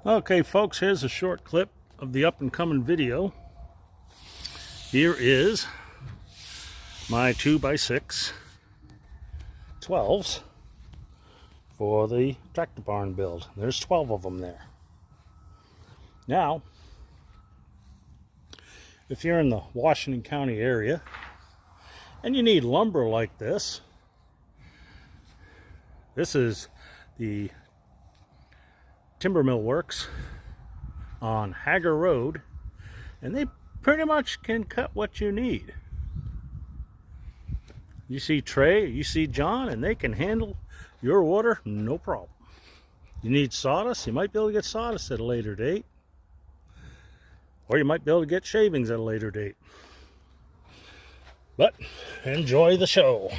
Okay, folks, here's a short clip of the up-and-coming video. Here is my 2x6 12s for the tractor barn build. There's 12 of them there. Now, if you're in the Washington County area and you need lumber like this, this is the Timber Mill Works on Hager Road, and they pretty much can cut what you need. You see Trey, you see John, and they can handle your order no problem. You need sawdust, you might be able to get sawdust at a later date, or you might be able to get shavings at a later date. But enjoy the show.